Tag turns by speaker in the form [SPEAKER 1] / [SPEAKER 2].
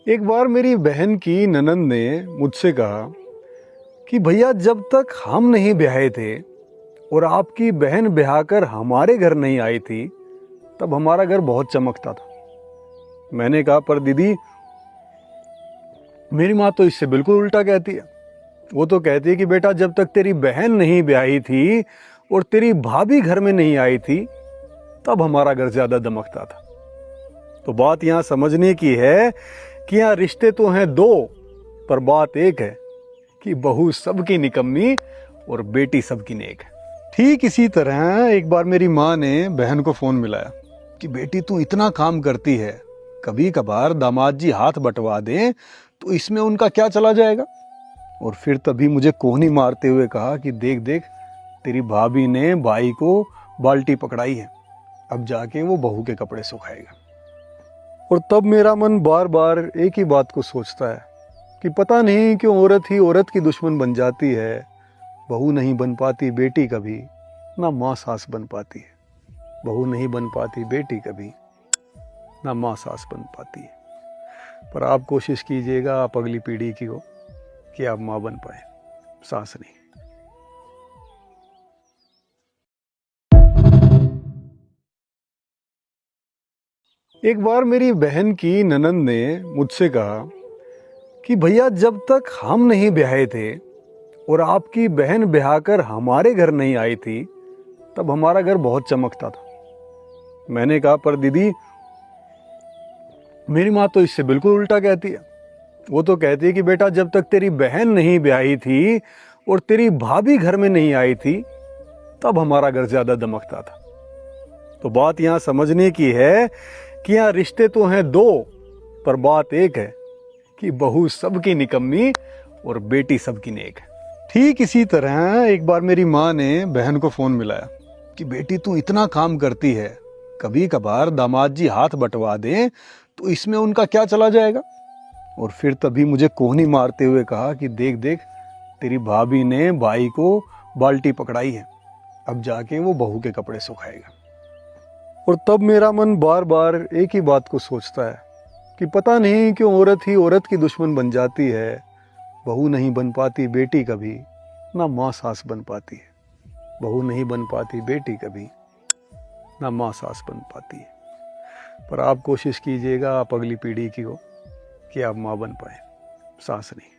[SPEAKER 1] एक बार मेरी बहन की ननंद ने मुझसे कहा कि भैया जब तक हम नहीं ब्याहे थे और आपकी बहन ब्याह कर हमारे घर नहीं आई थी तब हमारा घर बहुत चमकता था। मैंने कहा पर दीदी मेरी माँ तो इससे बिल्कुल उल्टा कहती है। वो तो कहती है कि बेटा जब तक तेरी बहन नहीं ब्याही थी और तेरी भाभी घर में नहीं आई थी तब हमारा घर ज्यादा दमकता था। तो बात यहाँ समझने की है कि यहाँ रिश्ते तो हैं दो, पर बात एक है कि बहू सबकी निकम्मी और बेटी सबकी नेक है। ठीक इसी तरह एक बार मेरी माँ ने बहन को फोन मिलाया कि बेटी तू इतना काम करती है, कभी कभार दामाद जी हाथ बंटवा दें तो इसमें उनका क्या चला जाएगा। और फिर तभी मुझे कोहनी मारते हुए कहा कि देख देख तेरी भाभी ने भाई को बाल्टी पकड़ाई है, अब जाके वो बहू के कपड़े सुखाएगा। और तब मेरा मन बार बार एक ही बात को सोचता है कि पता नहीं क्यों औरत ही औरत की दुश्मन बन जाती है। बहू नहीं बन पाती बेटी कभी, ना माँ सास बन पाती है। बहू नहीं बन पाती बेटी कभी, ना माँ सास बन पाती है। पर आप कोशिश कीजिएगा, आप अगली पीढ़ी की हो कि आप माँ बन पाए, सास नहीं। एक बार मेरी बहन की ननंद ने मुझसे कहा कि भैया जब तक हम नहीं ब्याहे थे और आपकी बहन ब्याह कर हमारे घर नहीं आई थी तब हमारा घर बहुत चमकता था। मैंने कहा पर दीदी मेरी माँ तो इससे बिल्कुल उल्टा कहती है। वो तो कहती है कि बेटा जब तक तेरी बहन नहीं ब्याही थी और तेरी भाभी घर में नहीं आई थी तब हमारा घर ज्यादा दमकता था। तो बात यहाँ समझने की है कि यहाँ रिश्ते तो हैं दो, पर बात एक है कि बहू सबकी निकम्मी और बेटी सबकी नेक है। ठीक इसी तरह एक बार मेरी माँ ने बहन को फोन मिलाया कि बेटी तू इतना काम करती है, कभी कभार दामाद जी हाथ बंटवा दें तो इसमें उनका क्या चला जाएगा। और फिर तभी मुझे कोहनी मारते हुए कहा कि देख देख तेरी भाभी ने भाई को बाल्टी पकड़ाई है, अब जाके वो बहू के कपड़े सुखाएगा। और तब मेरा मन बार बार एक ही बात को सोचता है कि पता नहीं क्यों औरत ही औरत की दुश्मन बन जाती है। बहू नहीं बन पाती बेटी कभी, ना माँ सास बन पाती है। बहू नहीं बन पाती बेटी कभी, ना माँ सास बन पाती है। पर आप कोशिश कीजिएगा, आप अगली पीढ़ी की हो कि आप माँ बन पाए, सास नहीं।